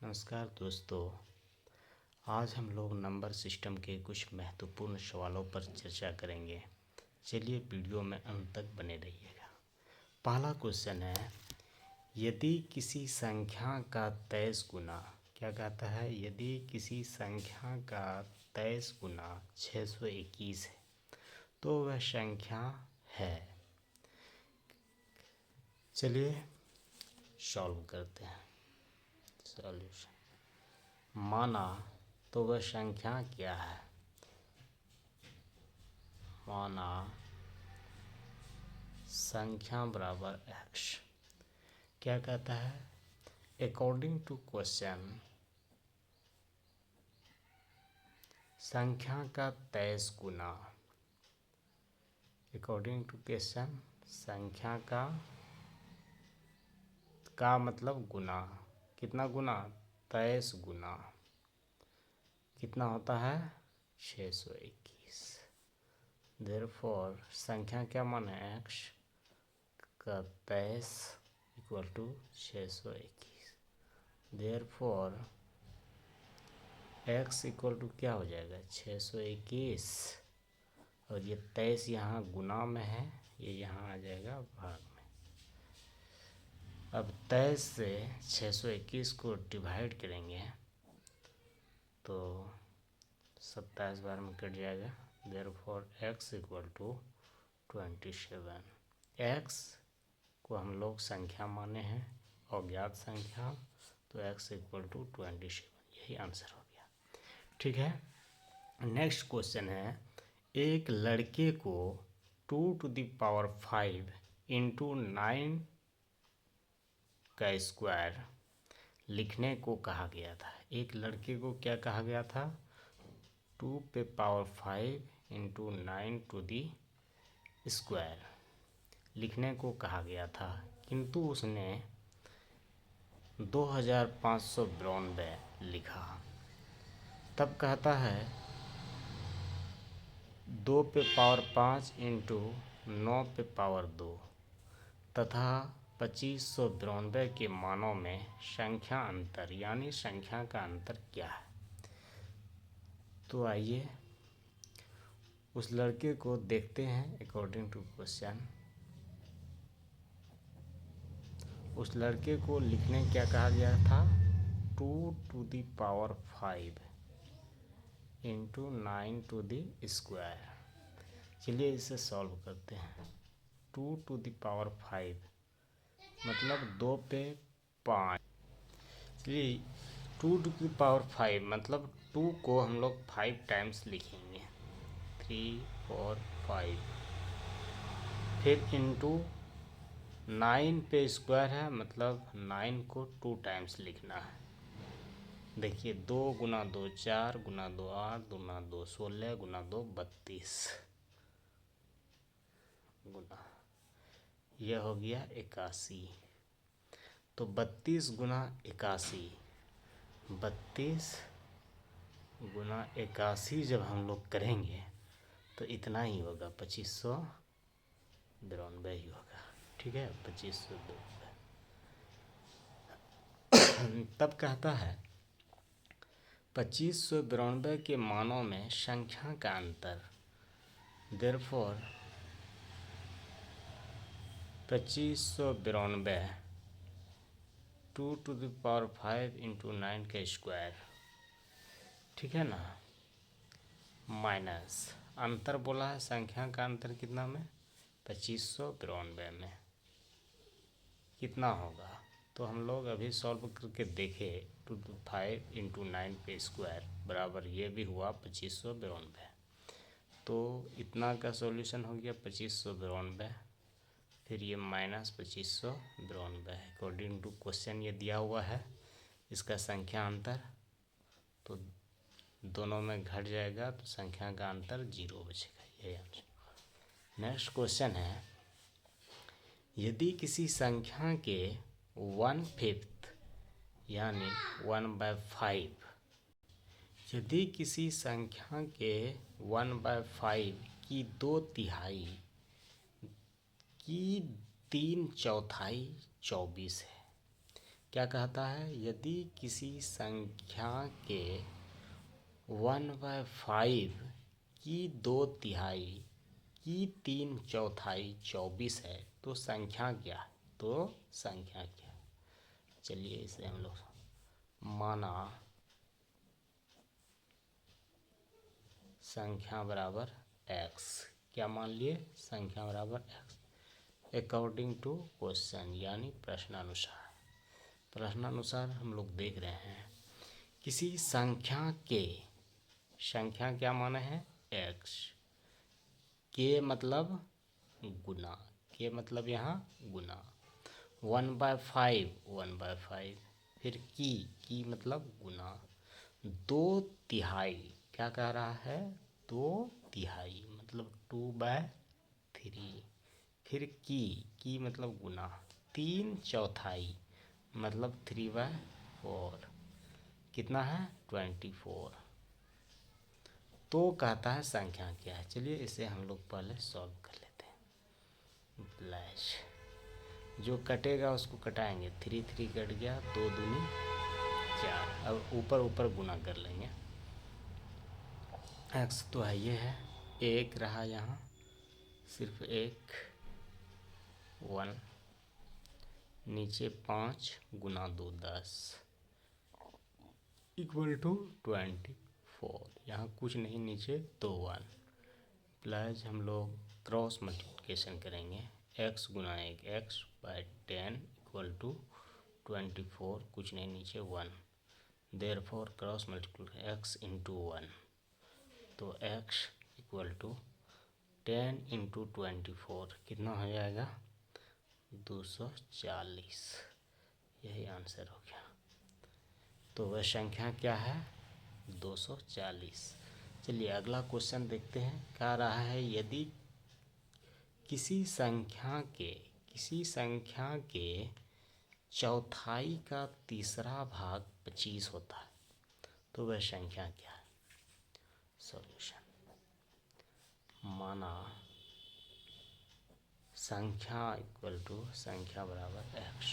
नमस्कार दोस्तों, आज हम लोग नंबर सिस्टम के कुछ महत्वपूर्ण सवालों पर चर्चा करेंगे। चलिए वीडियो में अंत तक बने रहिएगा। पहला क्वेश्चन है, यदि किसी संख्या का 23 गुना, क्या कहता है, यदि किसी संख्या का 23 गुना 621 है तो वह संख्या है। चलिए सॉल्व करते हैं। सॉल्यूशन माना तो वह संख्या क्या है। माना संख्या बराबर x। क्या कहता है, अकॉर्डिंग टू क्वेश्चन संख्या का 23 गुना, अकॉर्डिंग टू क्वेश्चन संख्या का मतलब गुना, कितना गुना, 23 गुना कितना होता है, 621। देयरफॉर संख्या क्या मान है, x का 23 equal to 621। Therefore x equal to क्या हो जाएगा, 621, और ये 23 यहाँ गुना में है, ये यहाँ आ जाएगा भाग में। अब 23 से 621 को डिवाइड करेंगे तो 27 बार में कट जाएगा। Therefore x equal to 27। x को हम लोग संख्या माने हैं, अज्ञात संख्या, तो x इक्वल टू 27, यही आंसर हो गया। ठीक है, नेक्स्ट क्वेश्चन है, एक लड़के को 2⁵ इंटू 9 का स्क्वायर लिखने को कहा गया था। एक लड़के को क्या कहा गया था, 2⁵ इंटू 9 टू दी स्क्वायर लिखने को कहा गया था, किंतु उसने 2592 लिखा। तब कहता है 2⁵ इंटू 9⁵ तथा 2592 के मानों में संख्या अंतर, यानी संख्या का अंतर क्या है। तो आइए उस लड़के को देखते हैं। अकॉर्डिंग टू क्वेश्चन उस लड़के को लिखने क्या कहा गया था, 2⁵ इंटू 9 टू दी स्क्वायर। चलिए इसे सॉल्व करते हैं। 2⁵ मतलब 2 पे 5। चलिए 2⁵ मतलब 2 को हम लोग 5 टाइम्स लिखेंगे, 3 4 5। फिर इंटू 9 पे स्क्वायर है, मतलब 9 को 2 टाइम्स लिखना है। देखिए 2 गुना 2 4, गुना 2 8, गुना 2 16, गुना 2 32 गुना, यह हो गया 81। तो 32 गुना 81, 32 गुना 81 जब हम लोग करेंगे तो इतना ही होगा, 2592 ही होगा। ठीक है, 2592। तब कहता है 2592 के मानों में संख्या का अंतर। देयरफॉर 2592 2⁵ इंटू 9 का स्क्वायर, ठीक है ना, माइनस अंतर बोला है, संख्या का अंतर कितना में, 2592 में कितना होगा। तो हम लोग अभी सॉल्व करके देखे, 2⁵ इंटू 9 पे स्क्वायर बराबर ये भी हुआ 2592। तो इतना का सॉल्यूशन हो गया 2592, फिर ये माइनस 2592। अकॉर्डिंग टू क्वेश्चन ये दिया हुआ है, इसका संख्या अंतर तो दोनों में घट जाएगा, तो संख्या का अंतर 0 बचेगा, यही आंसर। नेक्स्ट क्वेश्चन है, यदि किसी संख्या के 1/5 यानी 1/5, यदि किसी संख्या के 1/5 की 2/3 की 3/4 24 है, क्या कहता है, यदि किसी संख्या के 1/5 की 2/3 की 3/4 24 है तो संख्या क्या है, तो संख्या क्या है। चलिए इसे हम लोग माना संख्या बराबर x, क्या मान लिए, संख्या बराबर x अकॉर्डिंग टू क्वेश्चन यानी प्रश्नानुसार हम लोग देख रहे हैं किसी संख्या के, संख्या क्या माने है x, के मतलब गुना, के मतलब यहाँ गुना, 1/5 फिर की मतलब गुना, 2/3 क्या कह रहा है, 2/3 मतलब 2/3 फिर की मतलब गुना, 3/4 मतलब 3/4 कितना है 24। तो कहता है संख्या क्या है। चलिए इसे हम लोग पहले सॉल्व कर लेते हैं। प्लस जो कटेगा उसको कटाएंगे, 3 कट गया, 2 दूनी 4, अब ऊपर ऊपर गुना कर लेंगे। x तो है ये है, एक रहा यहाँ सिर्फ एक 1, नीचे 5 गुना 2 10 इक्वल टू 24, यहाँ कुछ नहीं नीचे 2 1 प्लस हम लोग क्रॉस मल्टीप्लिकेशन करेंगे, x गुना 1 x/10 इक्वल टू 24, कुछ नहीं नीचे 1, therefore cross multiplication x into 1, तो x इक्वल टू 10 इंटू 24 कितना हो जाएगा 240, यही आंसर हो गया। तो वह संख्या क्या है 240। चलिए अगला क्वेश्चन देखते हैं, कह रहा है यदि किसी संख्या के चौथाई का तीसरा भाग 25 होता है तो वह संख्या क्या है। सॉल्यूशन, माना संख्या इक्वल टू संख्या बराबर x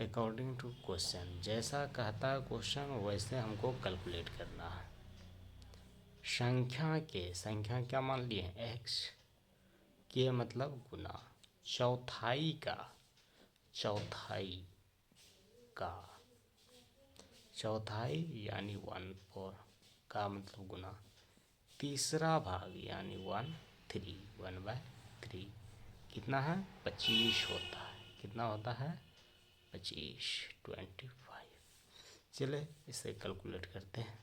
अकॉर्डिंग टू क्वेश्चन, जैसा कहता है क्वेश्चन वैसे हमको कैलकुलेट करना है। संख्या क्या मान लिए x, के मतलब गुना, चौथाई का यानी 1/4 का मतलब गुना, तीसरा भाग यानी 1/3 कितना है 25 होता है, कितना होता है 25 25। चले इसे कैलकुलेट करते हैं।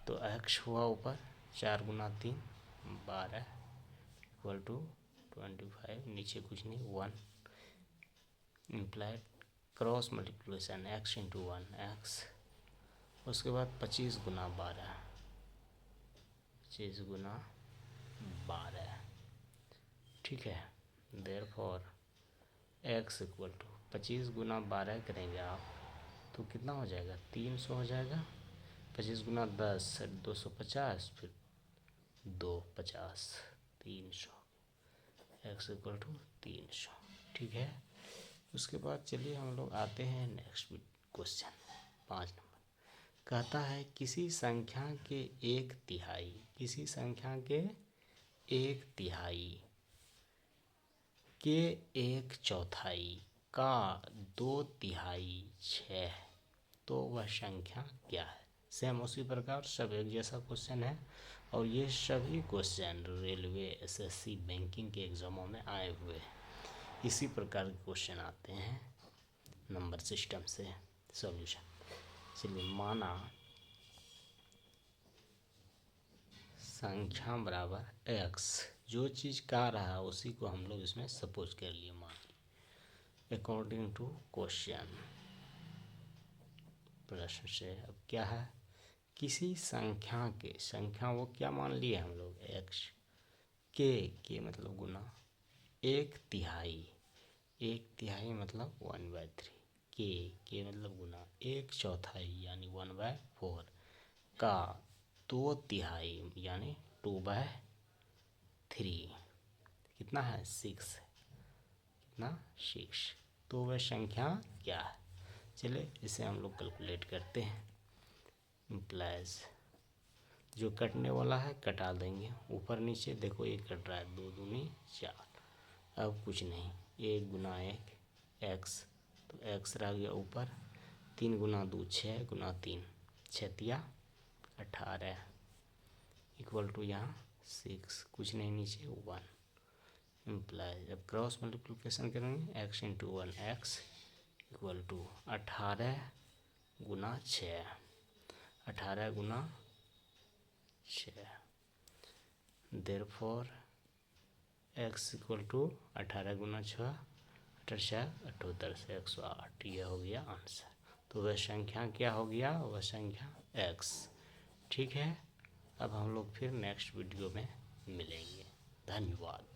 तो x हुआ ऊपर 4 गुना 3 12 इक्वल टू 25, नीचे कुछ नहीं 1, implied cross multiplication x into 1 x, उसके बाद 25 गुना 12 ठीक है। देयरफॉर x इक्वल टू 25 गुना 12 करेंगे आप तो कितना हो जाएगा 300 हो जाएगा, 25 गुना 10 250, फिर 250 300, x इक्वल टू 300 ठीक है। उसके बाद चलिए हम लोग आते हैं नेक्स्ट क्वेश्चन 5 नंबर, कहता है किसी संख्या के 1/3 के 1/4 का 2/3 6 तो वह संख्या क्या है। सेम उसी प्रकार सब एक जैसा क्वेश्चन है और ये सभी क्वेश्चन रेलवे एसएससी बैंकिंग के एग्जामों में आए हुए हैं, इसी प्रकार के क्वेश्चन आते हैं नंबर सिस्टम से। सॉल्यूशन, चलिए माना संख्या बराबर x, जो चीज़ कह रहा है उसी को हम लोग इसमें सपोज कर लिए, मान ली अकॉर्डिंग टू क्वेश्चन प्रश्न से। अब क्या है किसी संख्या वो क्या मान लिए हम लोग x, के मतलब गुना, 1/3 मतलब 1/3, के मतलब गुना, 1/4 यानी 1/4 का 2/3 यानी 2/3 कितना है 6, कितना 6 तो वह संख्या क्या है। चलिए इसे हम लोग कैलकुलेट करते हैं। इम्प्लाइज जो कटने वाला है कटा देंगे, ऊपर नीचे देखो ये कट रहा है, 2 दूनी 4। अब कुछ नहीं, 1 गुना 1 एक्स, तो एक्स रह गया ऊपर, 3 गुना 2 6 गुना 3 6 18 इक्वल टू यहाँ 6, कुछ नहीं नीचे 1 इम्प्लाइज। अब क्रॉस मल्टीप्लिकेशन करेंगे, x into 1 x equal to 18 गुना 6, 18 गुना 6, देयरफॉर एक्स इक्वल टू 18 गुना 6 18 78 से 108, यह हो गया आंसर। तो वह संख्या क्या हो गया, वह संख्या एक्स। ठीक है, अब हम लोग फिर नेक्स्ट वीडियो में मिलेंगे। धन्यवाद।